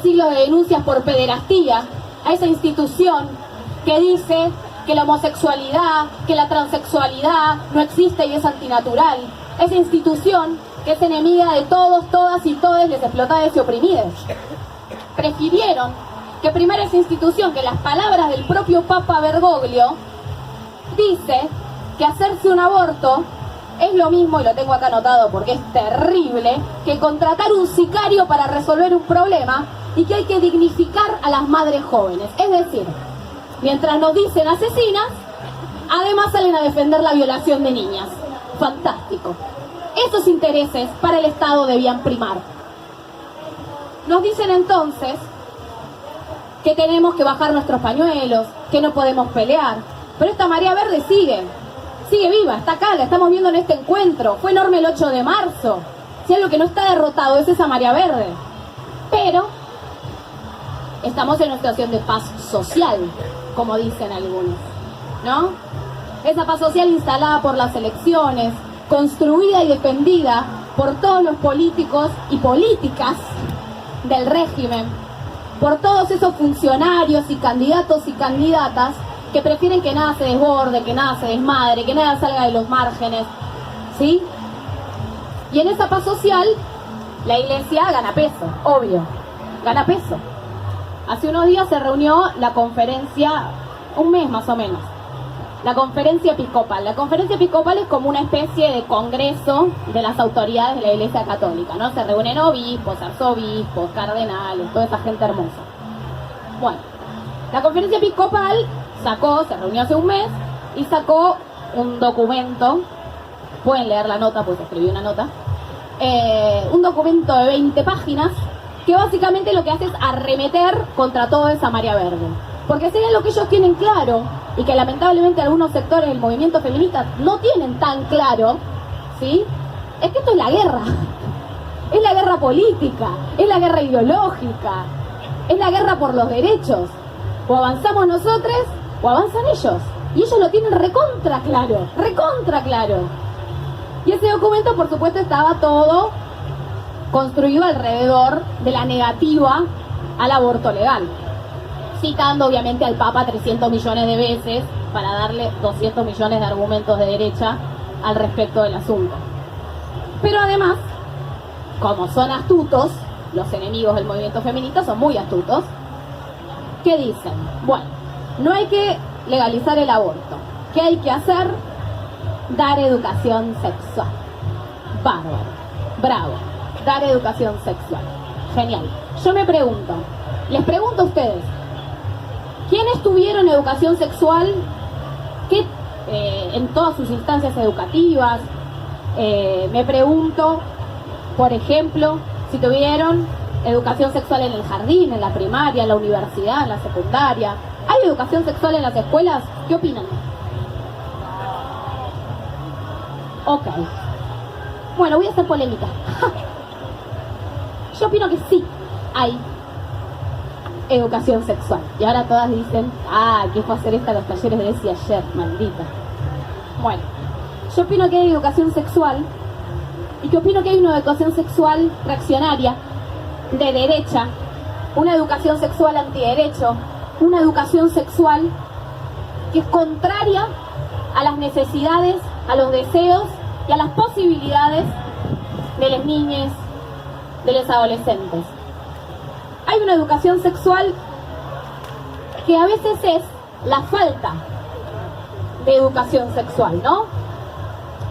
siglos de denuncias por pederastía, a esa institución que dice que la homosexualidad, que la transexualidad no existe y es antinatural, esa institución que es enemiga de todos, todas y todes les explotadas y oprimidas. Prefirieron que primero esa institución, que las palabras del propio Papa Bergoglio, dice que hacerse un aborto es lo mismo, y lo tengo acá anotado porque es terrible, que contratar un sicario para resolver un problema, y que hay que dignificar a las madres jóvenes. Es decir, mientras nos dicen asesinas, además salen a defender la violación de niñas. Fantástico. Esos intereses para el Estado debían primar. Nos dicen entonces que tenemos que bajar nuestros pañuelos, que no podemos pelear, pero esta marea verde sigue viva, está acá, la estamos viendo en este encuentro. Fue enorme el 8 de marzo. Si algo que no está derrotado es esa marea verde. Pero estamos en una situación de paz social, como dicen algunos, ¿no? Esa paz social instalada por las elecciones, construida y defendida por todos los políticos y políticas del régimen, por todos esos funcionarios y candidatos y candidatas que prefieren que nada se desborde, que nada se desmadre, que nada salga de los márgenes, ¿sí? Y en esa paz social, la iglesia gana peso, obvio, gana peso. Hace unos días se reunió la conferencia, un mes más o menos, la conferencia episcopal. La conferencia episcopal es como una especie de congreso de las autoridades de la Iglesia Católica, ¿no? Se reúnen obispos, arzobispos, cardenales, toda esa gente hermosa. Bueno, la conferencia episcopal se reunió hace un mes y sacó un documento, pueden leer la nota, pues escribí una nota, un documento de 20 páginas que básicamente lo que hace es arremeter contra toda esa marea verde. Porque si es lo que ellos tienen claro, y que lamentablemente algunos sectores del movimiento feminista no tienen tan claro, ¿sí? Es que esto es la guerra. Es la guerra política, es la guerra ideológica, es la guerra por los derechos. O avanzamos nosotros o avanzan ellos. Y ellos lo tienen recontra claro, recontra claro. Y ese documento, por supuesto, estaba todo construido alrededor de la negativa al aborto legal, citando obviamente al Papa 300 millones de veces para darle 200 millones de argumentos de derecha al respecto del asunto. Pero además, como son astutos, los enemigos del movimiento feminista son muy astutos, ¿qué dicen? Bueno, no hay que legalizar el aborto. ¿Qué hay que hacer? Dar educación sexual. Bárbaro, bravo, dar educación sexual. Genial. Yo me pregunto, les pregunto a ustedes, ¿quiénes tuvieron educación sexual en todas sus instancias educativas? Me pregunto, por ejemplo, si tuvieron educación sexual en el jardín, en la primaria, en la universidad, en la secundaria. ¿Hay educación sexual en las escuelas? ¿Qué opinan? Ok. Bueno, voy a hacer polémica. Yo opino que sí hay educación sexual. Y ahora todas dicen, ¿qué fue hacer esta a los talleres de ESI ayer? Maldita. Bueno, yo opino que hay educación sexual, y que opino que hay una educación sexual reaccionaria, de derecha, una educación sexual antiderecho, una educación sexual que es contraria a las necesidades, a los deseos y a las posibilidades de las niñas, de los adolescentes. Hay una educación sexual que a veces es la falta de educación sexual, ¿no?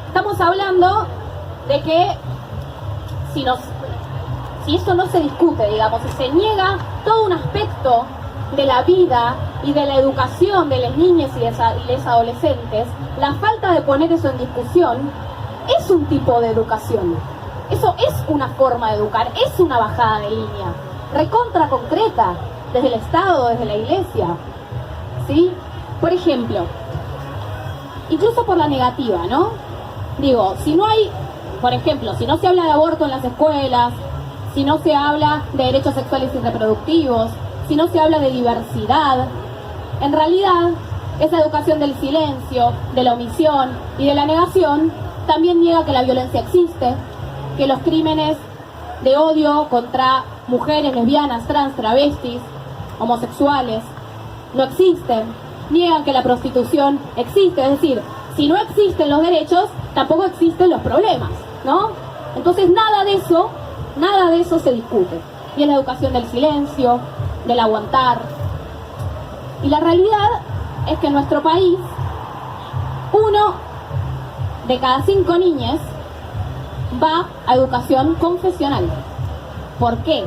Estamos hablando de que si eso no se discute, digamos, si se niega todo un aspecto de la vida y de la educación de las niñas y les adolescentes, la falta de poner eso en discusión es un tipo de educación. Eso es una forma de educar, es una bajada de línea, recontra concreta, desde el Estado, desde la Iglesia, ¿sí? Por ejemplo, incluso por la negativa, ¿no? Digo, si no hay, por ejemplo, si no se habla de aborto en las escuelas, si no se habla de derechos sexuales y reproductivos, si no se habla de diversidad, en realidad esa educación del silencio, de la omisión y de la negación también niega que la violencia existe, que los crímenes de odio contra mujeres, lesbianas, trans, travestis, homosexuales, no existen. Niegan que la prostitución existe, es decir, si no existen los derechos, tampoco existen los problemas, ¿no? Entonces nada de eso se discute. Y es la educación del silencio, del aguantar. Y la realidad es que en nuestro país, 1 de cada 5 niñas va a educación confesional. ¿Por qué?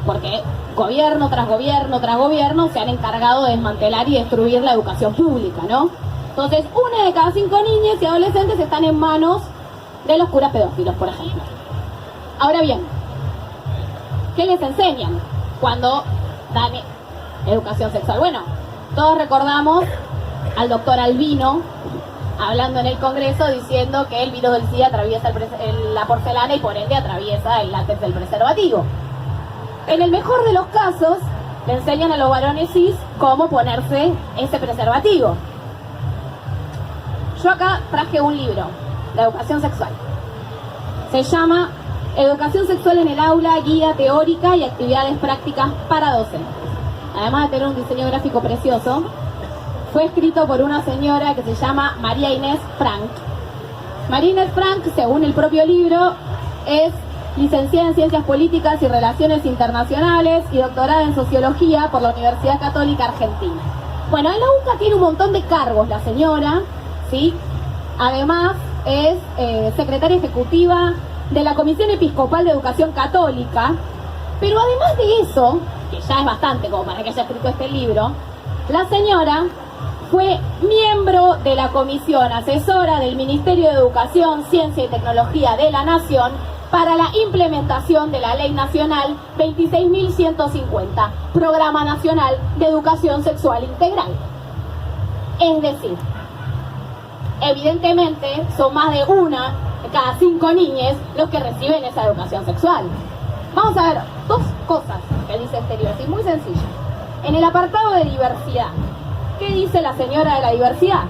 Porque gobierno tras gobierno tras gobierno se han encargado de desmantelar y destruir la educación pública, ¿no? Entonces, 1 de cada 5 niñas y adolescentes están en manos de los curas pedófilos, por ejemplo. Ahora bien, ¿qué les enseñan cuando dan educación sexual? Bueno, todos recordamos al doctor Albino hablando en el Congreso diciendo que el virus del SIDA atraviesa la porcelana y por ende atraviesa el látex del preservativo. En el mejor de los casos, le enseñan a los varones cis cómo ponerse ese preservativo. Yo acá traje un libro de educación sexual. Se llama Educación sexual en el aula, guía teórica y actividades prácticas para docentes. Además de tener un diseño gráfico precioso, fue escrito por una señora que se llama María Inés Frank. María Inés Frank, según el propio libro, es licenciada en Ciencias Políticas y Relaciones Internacionales y doctorada en Sociología por la Universidad Católica Argentina. Bueno, en la UCA tiene un montón de cargos la señora, ¿sí? Además es secretaria ejecutiva de la Comisión Episcopal de Educación Católica, pero además de eso, que ya es bastante como para que haya escrito este libro, la señora fue miembro de la Comisión Asesora del Ministerio de Educación, Ciencia y Tecnología de la Nación para la implementación de la Ley Nacional 26.150, Programa Nacional de Educación Sexual Integral. Es decir, evidentemente son más de 1 de cada 5 niñas los que reciben esa educación sexual. Vamos a ver 2 cosas que dice este libro, es muy sencillo. En el apartado de diversidad, ¿qué dice la señora de la diversidad?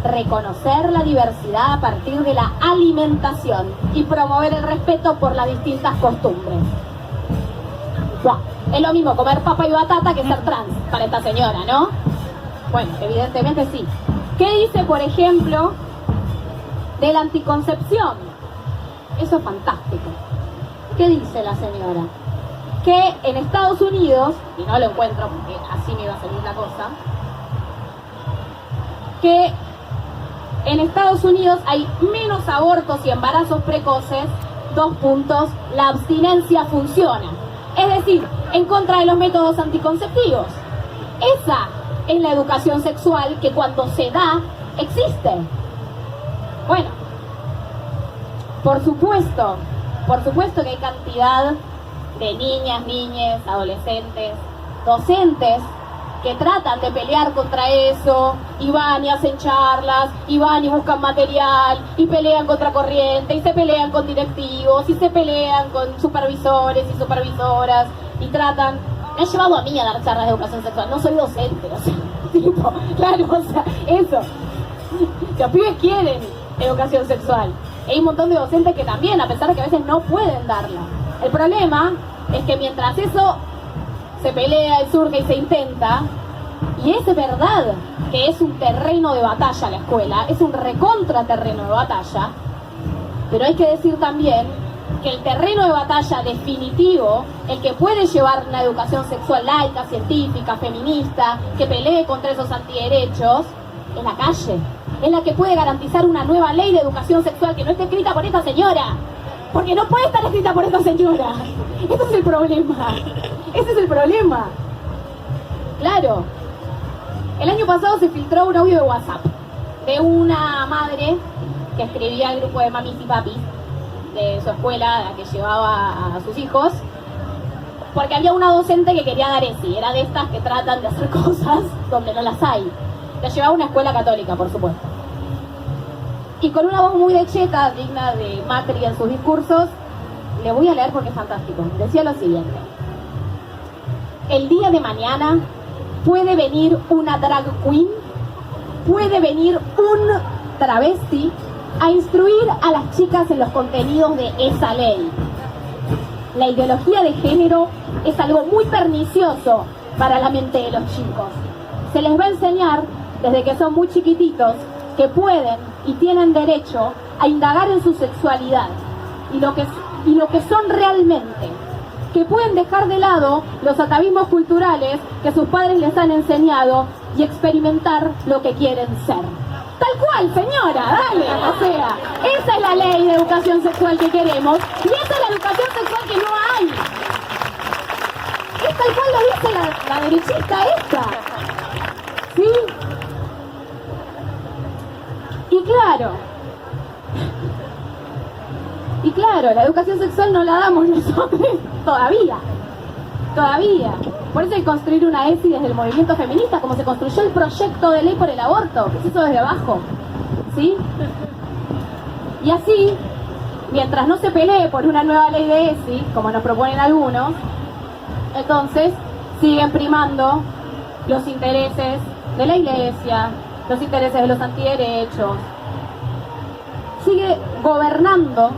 Reconocer la diversidad a partir de la alimentación y promover el respeto por las distintas costumbres. Wow. Es lo mismo comer papa y batata que ser trans para esta señora, ¿no? Bueno, evidentemente sí. ¿Qué dice, por ejemplo, de la anticoncepción? Eso es fantástico. ¿Qué dice la señora? Que en Estados Unidos, y no lo encuentro porque así me iba a salir la cosa, que en Estados Unidos hay menos abortos y embarazos precoces, 2 puntos, la abstinencia funciona. Es decir, en contra de los métodos anticonceptivos. Esa es la educación sexual que cuando se da, existe. Bueno, por supuesto que hay cantidad de niñas, adolescentes, docentes que tratan de pelear contra eso, y van y hacen charlas, y van y buscan material, y pelean contra corriente, y se pelean con directivos, y se pelean con supervisores y supervisoras, y tratan... Me han llevado a mí a dar charlas de educación sexual, no soy docente, o sea, tipo, claro, o sea, eso. Los pibes quieren educación sexual. Hay un montón de docentes que también, a pesar de que a veces no pueden darla. El problema es que mientras eso se pelea y surge y se intenta, y es verdad que es un terreno de batalla la escuela, es un recontra terreno de batalla, pero hay que decir también que el terreno de batalla definitivo, el que puede llevar una educación sexual laica, científica, feminista, que pelee contra esos antiderechos, es la calle. Es la que puede garantizar una nueva ley de educación sexual que no esté escrita por esta señora. Porque no puede estar escrita por esta señora. Ese es el problema. Ese es el problema. Claro. El año pasado se filtró un audio de WhatsApp de una madre que escribía al grupo de mamis y papis de su escuela, la que llevaba a sus hijos, porque había una docente que quería dar ESI. Era de estas que tratan de hacer cosas donde no las hay. La llevaba a una escuela católica, por supuesto. Y con una voz muy de cheta, digna de Macri en sus discursos, le voy a leer porque es fantástico. Decía lo siguiente: el día de mañana puede venir una drag queen, puede venir un travesti a instruir a las chicas en los contenidos de esa ley. la ideología de género es algo muy pernicioso para la mente de los chicos. Se les va a enseñar desde que son muy chiquititos que pueden y tienen derecho a indagar en su sexualidad y lo que son realmente, que pueden dejar de lado los atavismos culturales que sus padres les han enseñado y experimentar lo que quieren ser. Tal cual, señora, dale, o sea, esa es la ley de educación sexual que queremos y esa es la educación sexual que no hay. Es tal cual lo dice la derechista esta. ¿Sí? Y claro, la educación sexual no la damos nosotros todavía. Por eso hay que construir una ESI desde el movimiento feminista, como se construyó el proyecto de ley por el aborto, que se hizo desde abajo. ¿Sí? Y así, mientras no se pelee por una nueva ley de ESI, como nos proponen algunos, entonces siguen primando los intereses de la iglesia, los intereses de los antiderechos. Sigue gobernando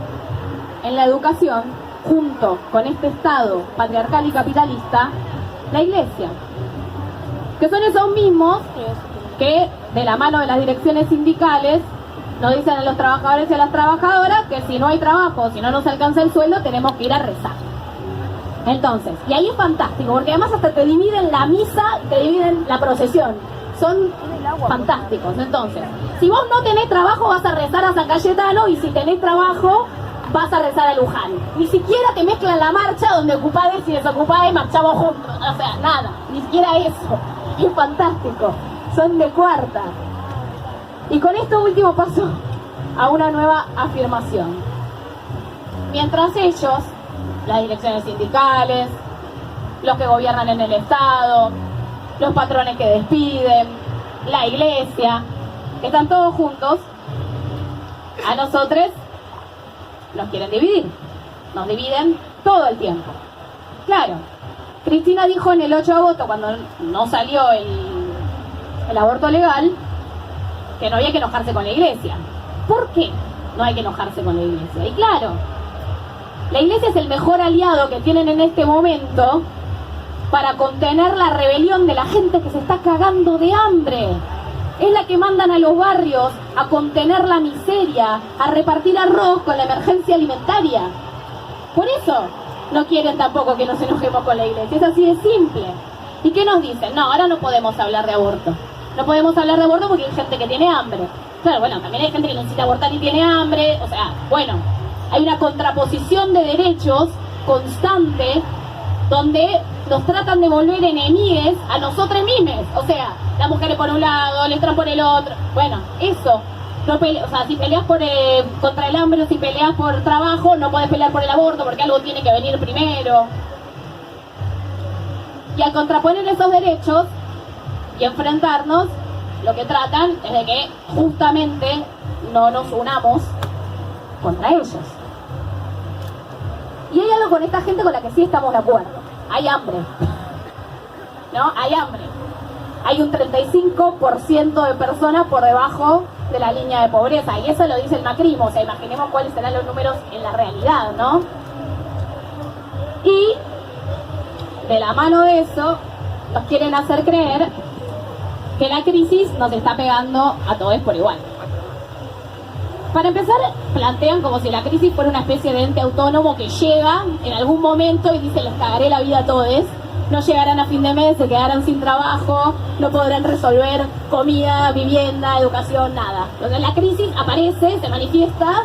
en la educación, junto con este Estado patriarcal y capitalista, la iglesia, que son esos mismos que, de la mano de las direcciones sindicales, nos dicen a los trabajadores y a las trabajadoras que si no hay trabajo, si no nos alcanza el sueldo, tenemos que ir a rezar. Entonces, y ahí es fantástico, porque además hasta te dividen la misa y te dividen la procesión. Son fantásticos. Entonces, si vos no tenés trabajo, vas a rezar a San Cayetano, y si tenés trabajo, vas a rezar a Luján. Ni siquiera te mezclan la marcha donde ocupades y desocupades marchamos juntos. O sea, nada, ni siquiera eso. Es fantástico. Son de cuarta. Y con esto último paso a una nueva afirmación. Mientras ellos, las direcciones sindicales, los que gobiernan en el Estado, los patrones que despiden, la iglesia, están todos juntos, a nosotros nos quieren dividir. Nos dividen todo el tiempo. Claro, Cristina dijo en el 8 de agosto, cuando no salió el aborto legal, que no había que enojarse con la iglesia. ¿Por qué no hay que enojarse con la iglesia? Y claro, la iglesia es el mejor aliado que tienen en este momento para contener la rebelión de la gente que se está cagando de hambre. Es la que mandan a los barrios a contener la miseria, a repartir arroz con la emergencia alimentaria. Por eso no quieren tampoco que nos enojemos con la iglesia. Es así de simple. ¿Y qué nos dicen? No, ahora no podemos hablar de aborto. No podemos hablar de aborto porque hay gente que tiene hambre. Claro, bueno, también hay gente que necesita abortar y tiene hambre. O sea, bueno, hay una contraposición de derechos constante donde nos tratan de volver enemigues a nosotros mismos. O sea, las mujeres por un lado, el trans por el otro. Bueno, eso. No o sea, si peleas contra el hambre o si peleas por trabajo, no podés pelear por el aborto porque algo tiene que venir primero. Y al contraponer esos derechos y enfrentarnos, lo que tratan es de que justamente no nos unamos contra ellos. Y hay algo con esta gente con la que sí estamos de acuerdo. Hay hambre. ¿No? Hay hambre. Hay un 35% de personas por debajo de la línea de pobreza. Y eso lo dice el macrismo. O sea, imaginemos cuáles serán los números en la realidad, ¿no? Y de la mano de eso, nos quieren hacer creer que la crisis nos está pegando a todos por igual. Para empezar, plantean como si la crisis fuera una especie de ente autónomo que llega en algún momento y dice: les cagaré la vida a todos, no llegarán a fin de mes, se quedarán sin trabajo, no podrán resolver comida, vivienda, educación, nada. Entonces la crisis aparece, se manifiesta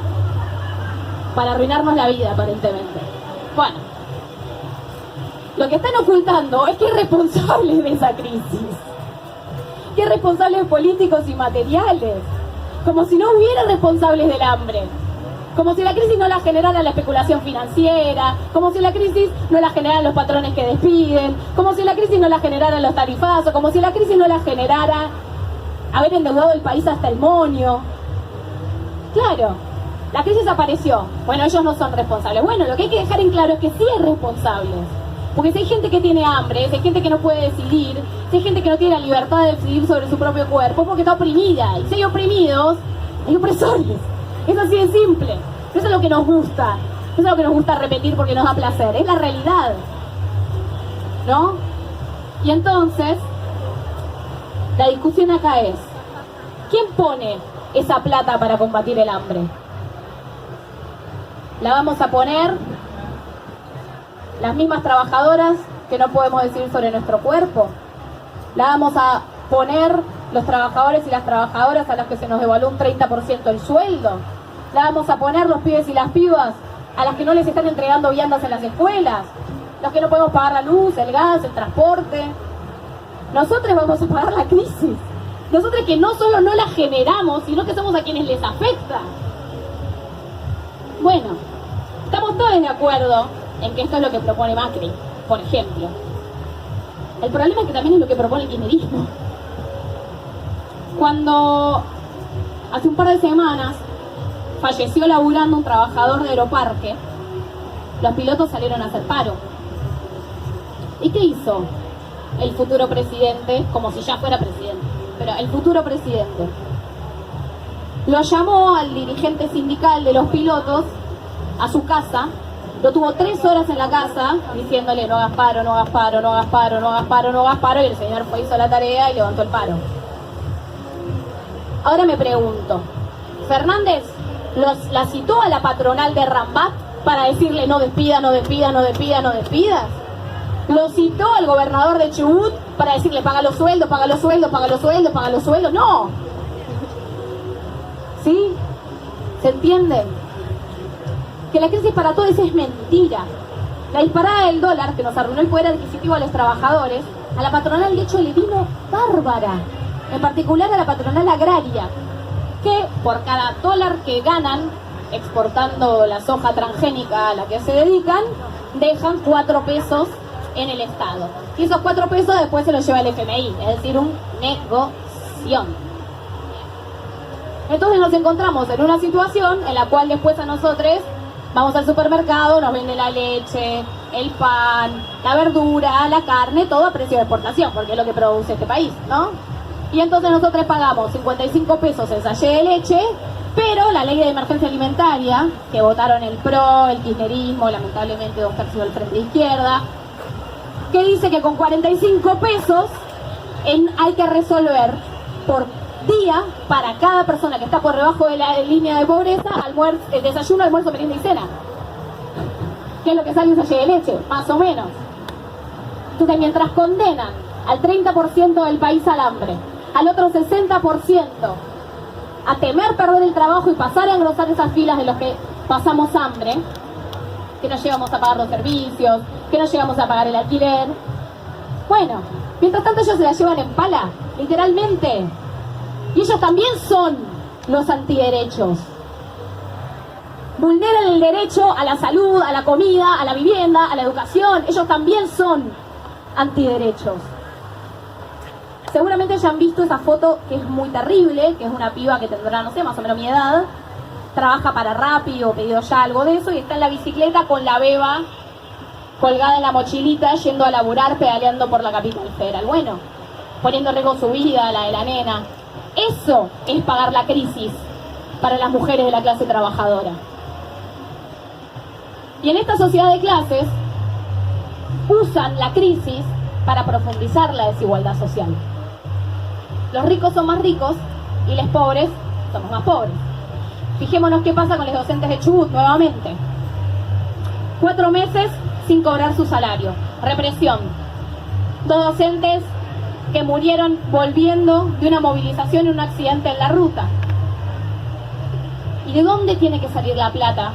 para arruinarnos la vida, aparentemente. Bueno, lo que están ocultando es que hay responsables de esa crisis, que hay responsables políticos y materiales. Como si no hubiera responsables del hambre, como si la crisis no la generara la especulación financiera, como si la crisis no la generaran los patrones que despiden, como si la crisis no la generaran los tarifazos, como si la crisis no la generara haber endeudado el país hasta el moño. Claro, la crisis apareció, bueno, ellos no son responsables. Bueno, lo que hay que dejar en claro es que sí hay responsables. Porque si hay gente que tiene hambre, si hay gente que no puede decidir, si hay gente que no tiene la libertad de decidir sobre su propio cuerpo, es porque está oprimida. Y si hay oprimidos, hay opresores. Es así de simple. Eso es lo que nos gusta. Eso es lo que nos gusta repetir porque nos da placer, es la realidad, ¿no? Y entonces, la discusión acá es, ¿quién pone esa plata para combatir el hambre? ¿La vamos a poner las mismas trabajadoras que no podemos decir sobre nuestro cuerpo? ¿La vamos a poner los trabajadores y las trabajadoras a las que se nos devaluó un 30% el sueldo? ¿La vamos a poner los pibes y las pibas a las que no les están entregando viandas en las escuelas? Los que no podemos pagar la luz, el gas, el transporte. Nosotros vamos a pagar la crisis. Nosotros que no solo no la generamos, sino que somos a quienes les afecta. Bueno, estamos todos de acuerdo en que esto es lo que propone Macri, por ejemplo. El problema es que también es lo que propone el kirchnerismo. Cuando hace un par de semanas falleció laburando un trabajador de Aeroparque, los pilotos salieron a hacer paro. ¿Y qué hizo el futuro presidente? Como si ya fuera presidente, pero el futuro presidente lo llamó al dirigente sindical de los pilotos a su casa, lo tuvo 3 horas en la casa diciéndole no hagas paro, no hagas paro, no hagas paro, no hagas paro, no hagas paro, y el señor fue, hizo la tarea y levantó el paro. Ahora me pregunto, ¿Fernández la citó a la patronal de Rambat para decirle no despida, no despida, no despida, no despidas? ¿Lo citó al gobernador de Chubut para decirle paga los sueldos, paga los sueldos, paga los sueldos, paga los sueldos? No. ¿Sí? ¿Se entiende? Que la crisis para todos es mentira. La disparada del dólar, que nos arruinó el poder adquisitivo a los trabajadores, a la patronal de hecho le vino bárbara. En particular a la patronal agraria, que por cada dólar que ganan exportando la soja transgénica a la que se dedican, dejan 4 pesos en el Estado. Y esos 4 pesos después se los lleva el FMI, es decir, un negoción. Entonces nos encontramos en una situación en la cual después a nosotros vamos al supermercado, nos venden la leche, el pan, la verdura, la carne, todo a precio de exportación, porque es lo que produce este país, ¿no? Y entonces nosotros pagamos 55 pesos el sachet de leche, pero la ley de emergencia alimentaria, que votaron el PRO, el kirchnerismo, lamentablemente 2/3 del Frente Izquierda, que dice que con 45 pesos hay que resolver por día para cada persona que está por debajo de la línea de pobreza, desayuno, almuerzo, merienda y cena. ¿Qué es lo que sale un sachet de leche? Más o menos. Entonces, mientras condenan al 30% del país al hambre, al otro 60% a temer perder el trabajo y pasar a engrosar esas filas de los que pasamos hambre, que no llegamos a pagar los servicios, que no llegamos a pagar el alquiler. Bueno, mientras tanto ellos se la llevan en pala, literalmente. Y ellos también son los antiderechos. Vulneran el derecho a la salud, a la comida, a la vivienda, a la educación. Ellos también son antiderechos. Seguramente ya han visto esa foto que es muy terrible, que es una piba que tendrá, no sé, más o menos mi edad, trabaja para Rappi o Pedido Ya, algo de eso, y está en la bicicleta con la beba colgada en la mochilita, yendo a laburar, pedaleando por la capital federal. Bueno, poniendo en riesgo su vida, la de la nena. Eso es pagar la crisis para las mujeres de la clase trabajadora. Y en esta sociedad de clases usan la crisis para profundizar la desigualdad social. Los ricos son más ricos y los pobres somos más pobres. Fijémonos qué pasa con los docentes de Chubut nuevamente. 4 meses sin cobrar su salario. Represión. 2 docentes que murieron volviendo de una movilización en un accidente en la ruta. ¿Y de dónde tiene que salir la plata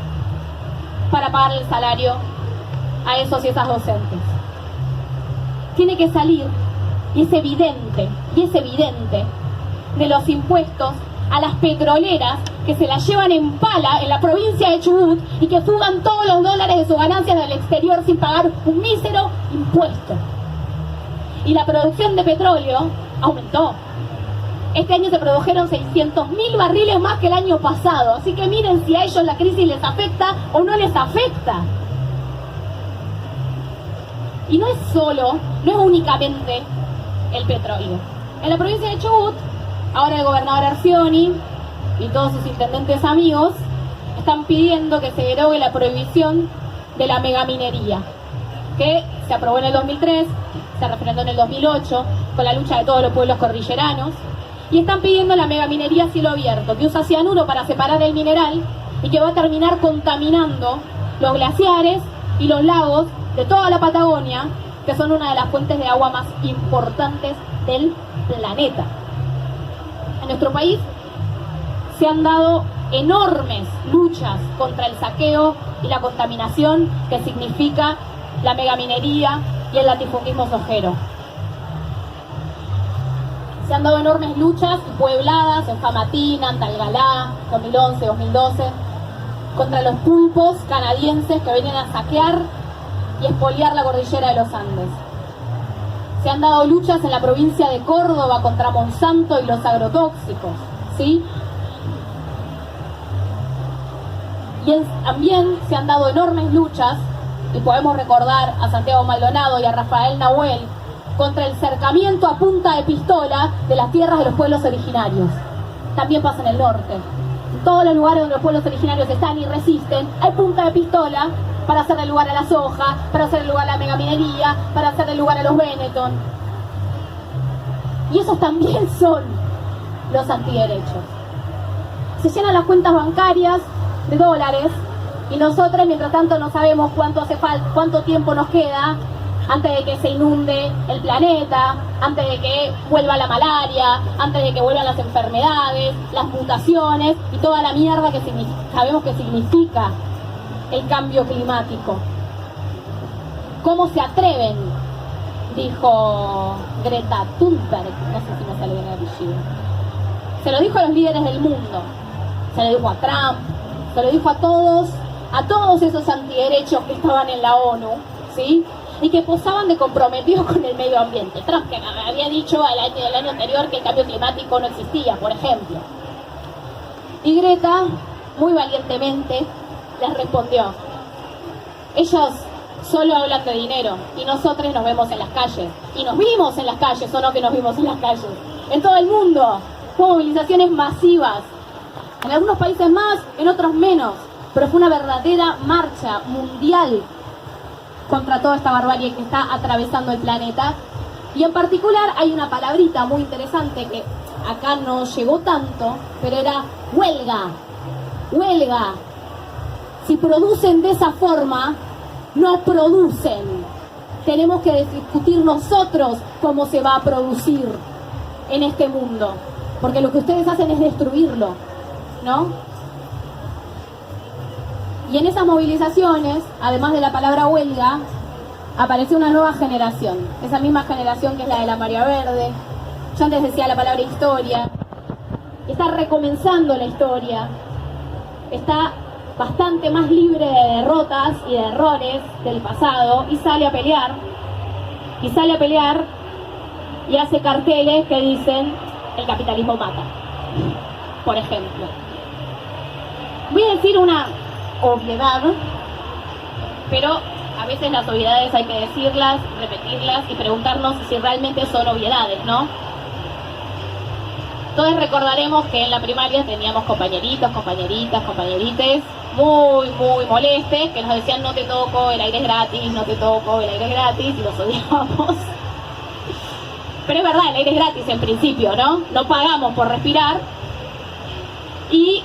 para pagar el salario a esos y esas docentes? Tiene que salir, y es evidente, de los impuestos a las petroleras que se las llevan en pala en la provincia de Chubut y que fugan todos los dólares de sus ganancias del exterior sin pagar un mísero impuesto. Y la producción de petróleo aumentó. Este año se produjeron 600.000 barriles más que el año pasado. Así que miren si a ellos la crisis les afecta o no les afecta. Y no es únicamente el petróleo. En la provincia de Chubut, ahora el gobernador Arcioni y todos sus intendentes amigos están pidiendo que se derogue la prohibición de la megaminería, que se aprobó en el 2003, se referendó en el 2008, con la lucha de todos los pueblos cordilleranos, y están pidiendo la megaminería a cielo abierto, que usa cianuro para separar el mineral y que va a terminar contaminando los glaciares y los lagos de toda la Patagonia, que son una de las fuentes de agua más importantes del planeta. En nuestro país se han dado enormes luchas contra el saqueo y la contaminación que significa la megaminería y el latifundismo sojero. Se han dado enormes luchas y puebladas en Famatina, en Talgalá, 2011, 2012, contra los pulpos canadienses que vienen a saquear y expoliar la cordillera de los Andes. Se han dado luchas en la provincia de Córdoba contra Monsanto y los agrotóxicos, ¿sí? Y también se han dado enormes luchas, y podemos recordar a Santiago Maldonado y a Rafael Nahuel, contra el cercamiento a punta de pistola de las tierras de los pueblos originarios. También pasa en el norte. En todos los lugares donde los pueblos originarios están y resisten, hay punta de pistola para hacerle lugar a la soja, para hacerle lugar a la megaminería, para hacerle lugar a los Benetton. Y esos también son los antiderechos. Se llenan las cuentas bancarias de dólares y nosotros mientras tanto no sabemos cuánto hace falta, cuánto tiempo nos queda antes de que se inunde el planeta, antes de que vuelva la malaria, antes de que vuelvan las enfermedades, las mutaciones y toda la mierda que sabemos que significa el cambio climático. ¿Cómo se atreven? Dijo Greta Thunberg, no sé si me sale bien el apellido. Se lo dijo a los líderes del mundo, se lo dijo a Trump, se lo dijo a todos esos antiderechos que estaban en la ONU, ¿sí? Y que posaban de comprometidos con el medio ambiente. Trump, que había dicho el año anterior que el cambio climático no existía, por ejemplo. Y Greta, muy valientemente, les respondió: ellos solo hablan de dinero y nosotros nos vemos en las calles. Y nos vimos en las calles, o no que nos vimos en las calles. En todo el mundo, hubo movilizaciones masivas. En algunos países más, en otros menos. Pero fue una verdadera marcha mundial contra toda esta barbarie que está atravesando el planeta. Y en particular hay una palabrita muy interesante que acá no llegó tanto, pero era huelga. Huelga. Si producen de esa forma, no producen. Tenemos que discutir nosotros cómo se va a producir en este mundo. Porque lo que ustedes hacen es destruirlo, ¿no? Y en esas movilizaciones, además de la palabra huelga, apareció una nueva generación. Esa misma generación que es la de la Marea Verde. Yo antes decía la palabra historia. Está recomenzando la historia. Está bastante más libre de derrotas y de errores del pasado. Y sale a pelear. Y sale a pelear y hace carteles que dicen: el capitalismo mata. Por ejemplo. Voy a decir una obviedad, pero a veces las obviedades hay que decirlas, repetirlas y preguntarnos si realmente son obviedades, ¿no? Todos recordaremos que en la primaria teníamos compañeritos, compañeritas, compañerites muy molestes que nos decían: no te toco, el aire es gratis, no te toco, el aire es gratis, y los odiábamos. Pero es verdad, el aire es gratis en principio, ¿no? No pagamos por respirar y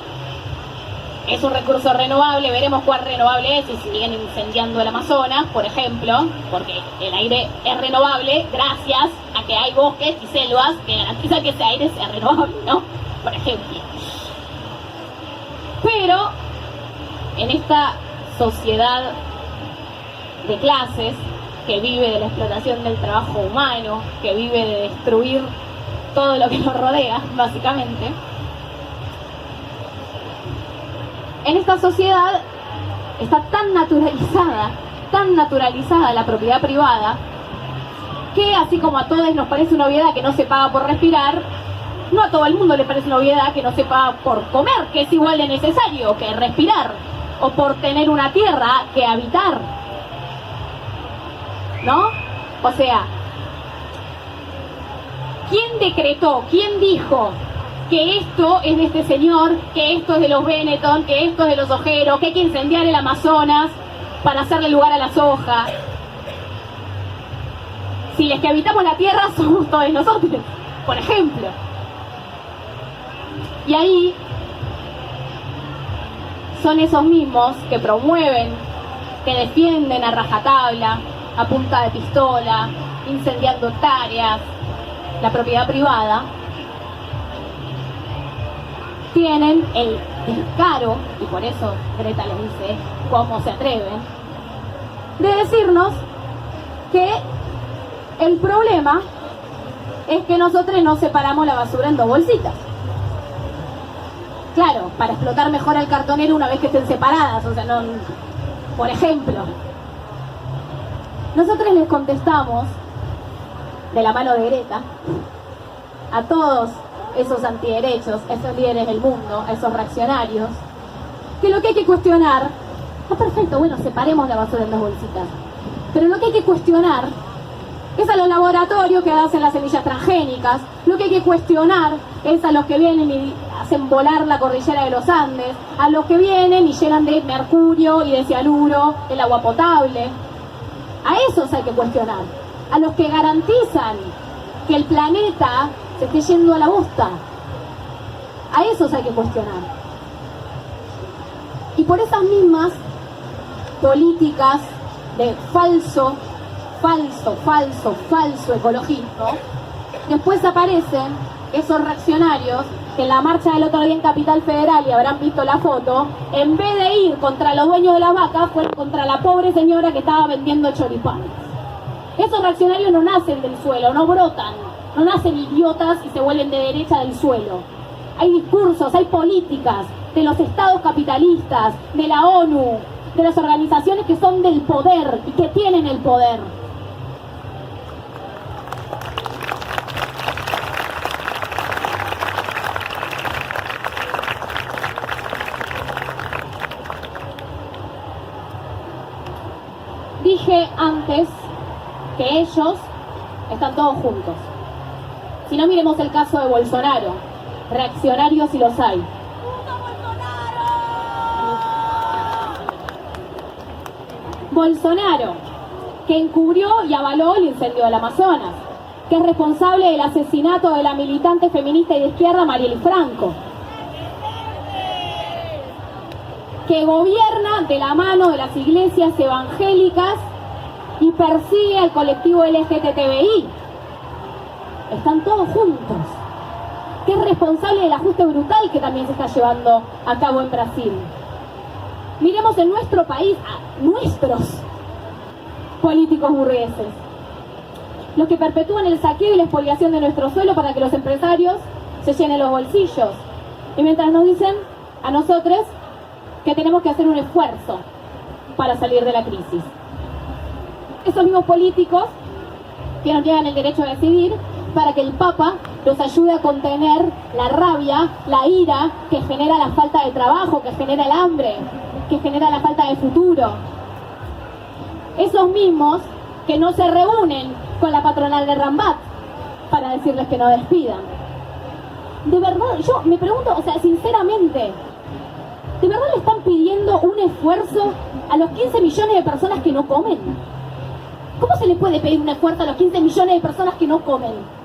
es un recurso renovable. Veremos cuál renovable es y si siguen incendiando el Amazonas, por ejemplo, porque el aire es renovable gracias a que hay bosques y selvas que garantizan que ese aire sea renovable, ¿no? Por ejemplo. Pero en esta sociedad de clases que vive de la explotación del trabajo humano, que vive de destruir todo lo que nos rodea, básicamente, en esta sociedad está tan naturalizada la propiedad privada, que así como a todos nos parece una obviedad que no se paga por respirar, no a todo el mundo le parece una obviedad que no se paga por comer, que es igual de necesario que respirar, o por tener una tierra que habitar, ¿no? O sea, ¿quién decretó, quién dijo que esto es de este señor, que esto es de los Benetton, que esto es de los Ojero, que hay que incendiar el Amazonas para hacerle lugar a la soja. Si los que habitamos la tierra somos todos nosotros, por ejemplo. Y ahí son esos mismos que promueven, que defienden a rajatabla, a punta de pistola, incendiando hectáreas, la propiedad privada, tienen el descaro, y por eso Greta les dice cómo se atreven, de decirnos que el problema es que nosotros no separamos la basura en 2 bolsitas. Claro, para explotar mejor al cartonero una vez que estén separadas, o sea, no, por ejemplo. Nosotros les contestamos, de la mano de Greta, a todos esos antiderechos, a esos líderes del mundo, a esos reaccionarios, que lo que hay que cuestionar, perfecto, bueno, separemos la basura en 2 bolsitas, pero lo que hay que cuestionar es a los laboratorios que hacen las semillas transgénicas, lo que hay que cuestionar es a los que vienen y hacen volar la cordillera de los Andes, a los que vienen y llenan de mercurio y de cianuro el agua potable. A esos hay que cuestionar, a los que garantizan que el planeta se esté yendo a la bosta. A esos hay que cuestionar. Y por esas mismas políticas de falso ecologismo, después aparecen esos reaccionarios que en la marcha del otro día en Capital Federal, y habrán visto la foto, en vez de ir contra los dueños de las vacas, fueron contra la pobre señora que estaba vendiendo choripanes. Esos reaccionarios no nacen del suelo, no brotan, no nacen idiotas y se vuelven de derecha del suelo. Hay discursos, hay políticas de los estados capitalistas, de la ONU, de las organizaciones que son del poder y que tienen el poder. Dije antes que ellos están todos juntos. Si no, miremos el caso de Bolsonaro. Reaccionarios si los hay. Bolsonaro, que encubrió y avaló el incendio del Amazonas, que es responsable del asesinato de la militante feminista y de izquierda Marielle Franco, que gobierna de la mano de las iglesias evangélicas y persigue al colectivo LGTBI. Están todos juntos. Que es responsable del ajuste brutal que también se está llevando a cabo en Brasil. Miremos en nuestro país a nuestros políticos burgueses, los que perpetúan el saqueo y la expoliación de nuestro suelo para que los empresarios se llenen los bolsillos. Y mientras nos dicen a nosotros que tenemos que hacer un esfuerzo para salir de la crisis. Esos mismos políticos que nos llevan el derecho a decidir para que el Papa los ayude a contener la rabia, la ira que genera la falta de trabajo, que genera el hambre, que genera la falta de futuro. Esos mismos que no se reúnen con la patronal de Rambat para decirles que no despidan. De verdad, yo me pregunto, o sea, sinceramente, ¿de verdad le están pidiendo un esfuerzo a los 15 millones de personas que no comen? ¿Cómo se le puede pedir un esfuerzo a los 15 millones de personas que no comen?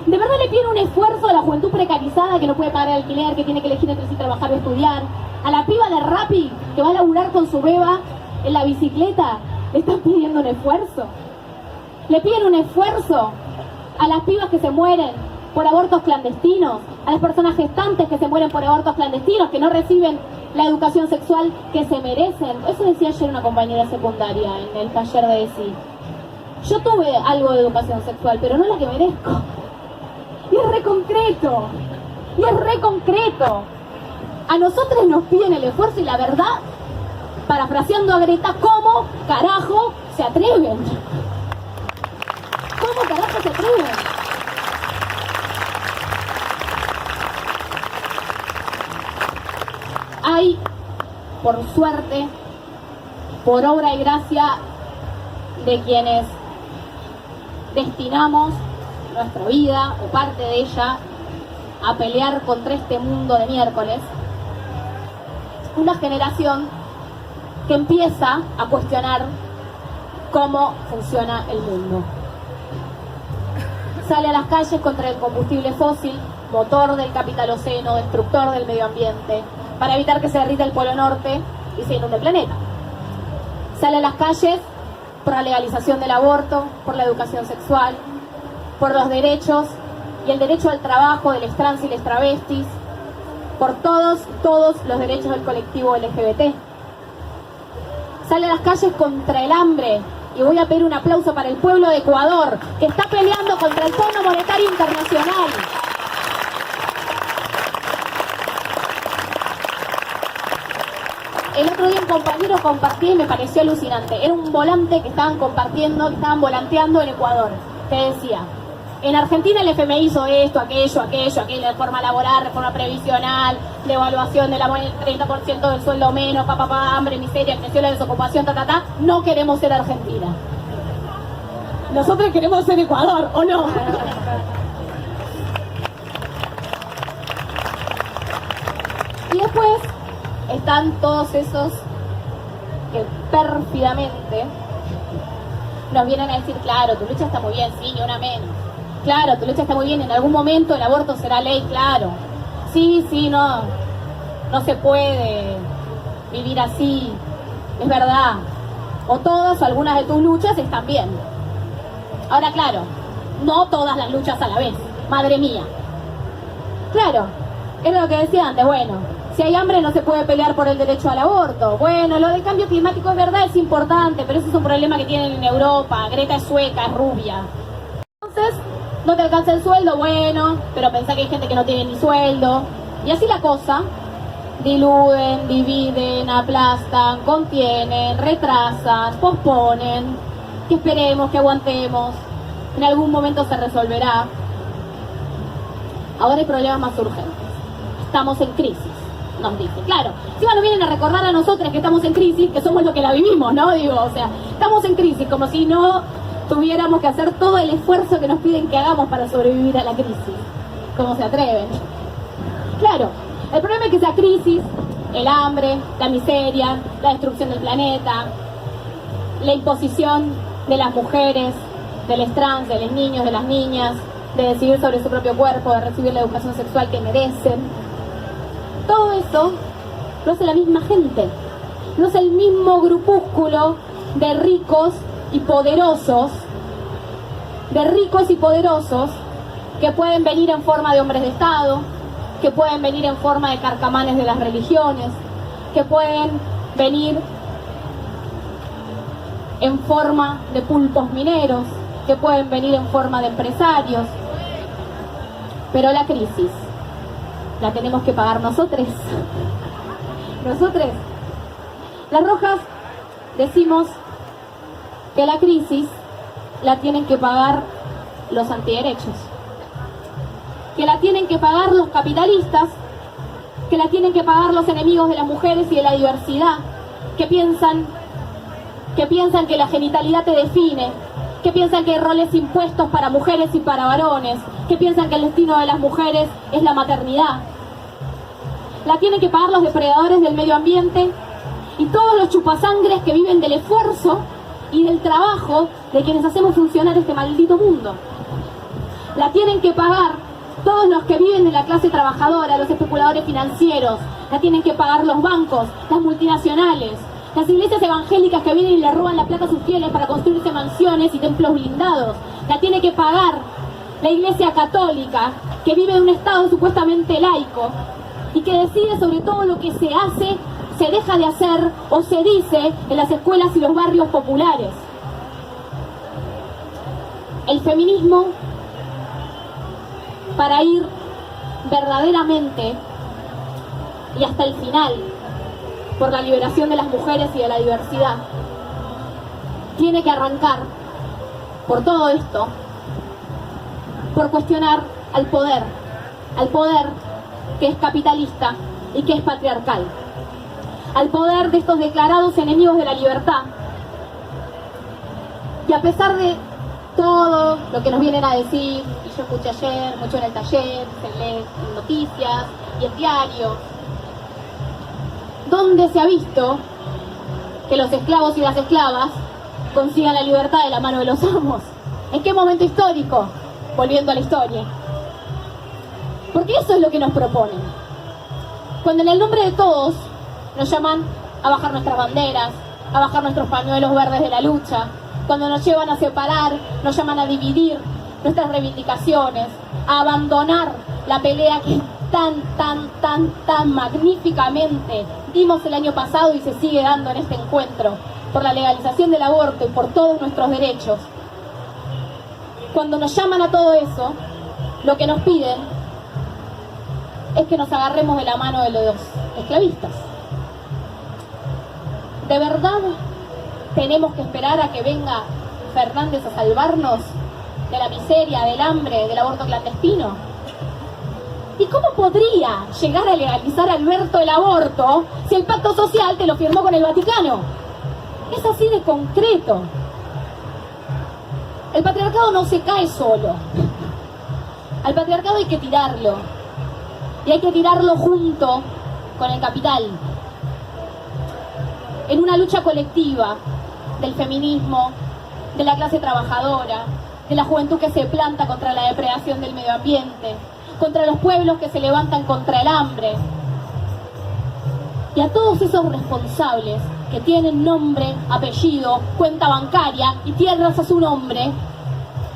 ¿De verdad le piden un esfuerzo a la juventud precarizada que no puede pagar el alquiler, que tiene que elegir entre si trabajar o estudiar? ¿A la piba de Rappi que va a laburar con su beba en la bicicleta? ¿Le están pidiendo un esfuerzo? ¿Le piden un esfuerzo a las pibas que se mueren por abortos clandestinos? ¿A las personas gestantes que se mueren por abortos clandestinos, que no reciben la educación sexual que se merecen? Eso decía ayer una compañera secundaria en el taller de ESI. Yo tuve algo de educación sexual, pero no la que merezco. Y es re concreto. Y es re concreto. A nosotros nos piden el esfuerzo y la verdad, parafraseando a Greta, ¿cómo carajo se atreven? ¿Cómo carajo se atreven? Hay, por suerte, por obra y gracia de quienes destinamos nuestra vida o parte de ella a pelear contra este mundo de miércoles, una generación que empieza a cuestionar cómo funciona el mundo. Sale a las calles contra el combustible fósil, motor del capitaloceno, destructor del medio ambiente, para evitar que se derrita el Polo Norte y se inunde el planeta. Sale a las calles por la legalización del aborto, por la educación sexual, por los derechos y el derecho al trabajo de los trans y les travestis, por todos los derechos del colectivo LGBT. Sale a las calles contra el hambre, y voy a pedir un aplauso para el pueblo de Ecuador, que está peleando contra el Fondo Monetario Internacional. El otro día un compañero compartía y me pareció alucinante. Era un volante que estaban compartiendo, que estaban volanteando en Ecuador, que decía: en Argentina el FMI hizo esto, aquello, reforma laboral, reforma previsional, devaluación de la moneda, 30% del sueldo menos, hambre, miseria, creció la desocupación, no queremos ser Argentina. Nosotros queremos ser Ecuador, ¿o no? Y después están todos esos que pérfidamente nos vienen a decir: claro, tu lucha está muy bien, sí, ni una menos. Claro, tu lucha está muy bien, en algún momento el aborto será ley, claro. Sí, no se puede vivir así, es verdad. O todas o algunas de tus luchas están bien. Ahora, claro, no todas las luchas a la vez, madre mía. Claro, era lo que decía antes, bueno, si hay hambre no se puede pelear por el derecho al aborto. Bueno, lo del cambio climático es verdad, es importante, pero ese es un problema que tienen en Europa. Greta es sueca, es rubia. Entonces, no te alcanza el sueldo, bueno, pero pensá que hay gente que no tiene ni sueldo. Y así la cosa, diluden, dividen, aplastan, contienen, retrasan, posponen, que esperemos, que aguantemos. En algún momento se resolverá. Ahora hay problemas más urgentes. Estamos en crisis, nos dicen. Claro, si nos vienen a recordar a nosotros que estamos en crisis, que somos los que la vivimos, ¿no? Digo, o sea, estamos en crisis, como si no tuviéramos que hacer todo el esfuerzo que nos piden que hagamos para sobrevivir a la crisis. ¿Cómo se atreven? Claro, el problema es que esa crisis, el hambre, la miseria, la destrucción del planeta, la imposición de las mujeres, de los trans, de los niños, de las niñas, de decidir sobre su propio cuerpo, de recibir la educación sexual que merecen, todo eso lo hace la misma gente, no es el mismo grupúsculo de ricos y poderosos, que pueden venir en forma de hombres de Estado, que pueden venir en forma de carcamanes de las religiones, que pueden venir en forma de pulpos mineros, que pueden venir en forma de empresarios. Pero la crisis la tenemos que pagar nosotros. Las rojas decimos que la crisis la tienen que pagar los antiderechos, que la tienen que pagar los capitalistas, que la tienen que pagar los enemigos de las mujeres y de la diversidad, que piensan que la genitalidad te define, que piensan que hay roles impuestos para mujeres y para varones, que piensan que el destino de las mujeres es la maternidad. La tienen que pagar los depredadores del medio ambiente y todos los chupasangres que viven del esfuerzo y del trabajo de quienes hacemos funcionar este maldito mundo. La tienen que pagar todos los que viven de la clase trabajadora, los especuladores financieros. La tienen que pagar los bancos, las multinacionales, las iglesias evangélicas que vienen y le roban la plata a sus fieles para construirse mansiones y templos blindados. La tiene que pagar la iglesia católica, que vive en un estado supuestamente laico y que decide sobre todo lo que se hace, se deja de hacer o se dice en las escuelas y los barrios populares. El feminismo, para ir verdaderamente y hasta el final por la liberación de las mujeres y de la diversidad, tiene que arrancar por todo esto, por cuestionar al poder que es capitalista y que es patriarcal, al poder de estos declarados enemigos de la libertad, que a pesar de todo lo que nos vienen a decir, y yo escuché ayer, mucho en el taller, se lee en noticias y en diarios, ¿dónde se ha visto que los esclavos y las esclavas consigan la libertad de la mano de los amos? ¿En qué momento histórico? Volviendo a la historia. Porque eso es lo que nos proponen. Cuando en el nombre de todos nos llaman a bajar nuestras banderas, a bajar nuestros pañuelos verdes de la lucha, cuando nos llevan a separar, nos llaman a dividir nuestras reivindicaciones, a abandonar la pelea que tan magníficamente dimos el año pasado y se sigue dando en este encuentro por la legalización del aborto y por todos nuestros derechos. Cuando nos llaman a todo eso, lo que nos piden es que nos agarremos de la mano de los esclavistas. ¿De verdad tenemos que esperar a que venga Fernández a salvarnos de la miseria, del hambre, del aborto clandestino? ¿Y cómo podría llegar a legalizar Alberto el aborto si el pacto social te lo firmó con el Vaticano? Es así de concreto. El patriarcado no se cae solo. Al patriarcado hay que tirarlo. Y hay que tirarlo junto con el capital. En una lucha colectiva del feminismo, de la clase trabajadora, de la juventud que se planta contra la depredación del medio ambiente, contra los pueblos que se levantan contra el hambre. Y a todos esos responsables que tienen nombre, apellido, cuenta bancaria y tierras a su nombre,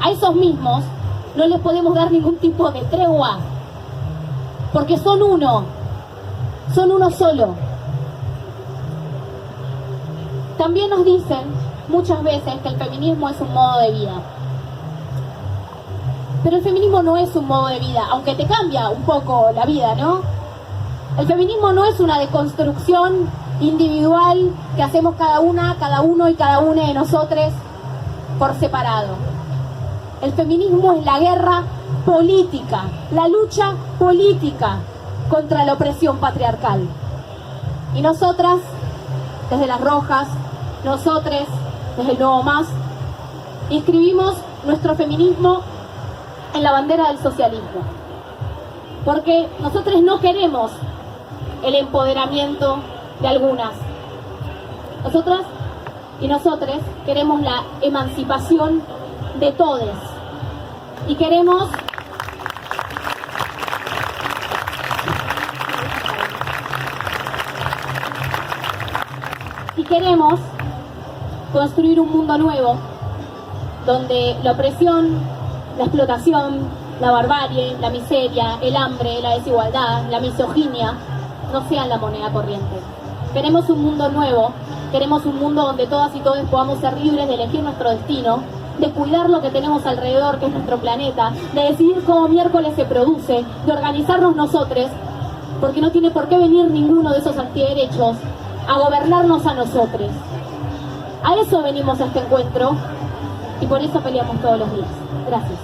a esos mismos no les podemos dar ningún tipo de tregua, porque son uno solo. También nos dicen muchas veces que el feminismo es un modo de vida. Pero el feminismo no es un modo de vida, aunque te cambia un poco la vida, ¿no? El feminismo no es una deconstrucción individual que hacemos cada uno y cada una de nosotros por separado. El feminismo es la guerra política, la lucha política contra la opresión patriarcal. Y nosotras, desde Las Rojas, nosotros, desde el Nuevo Más, inscribimos nuestro feminismo en la bandera del socialismo. Porque nosotros no queremos el empoderamiento de algunas. Nosotras y nosotres queremos la emancipación de todos. Y queremos construir un mundo nuevo donde la opresión, la explotación, la barbarie, la miseria, el hambre, la desigualdad, la misoginia no sean la moneda corriente. Queremos un mundo nuevo, queremos un mundo donde todas y todos podamos ser libres de elegir nuestro destino, de cuidar lo que tenemos alrededor, que es nuestro planeta, de decidir cómo miércoles se produce, de organizarnos nosotros, porque no tiene por qué venir ninguno de esos antiderechos a gobernarnos a nosotros. A eso venimos a este encuentro y por eso peleamos todos los días. Gracias.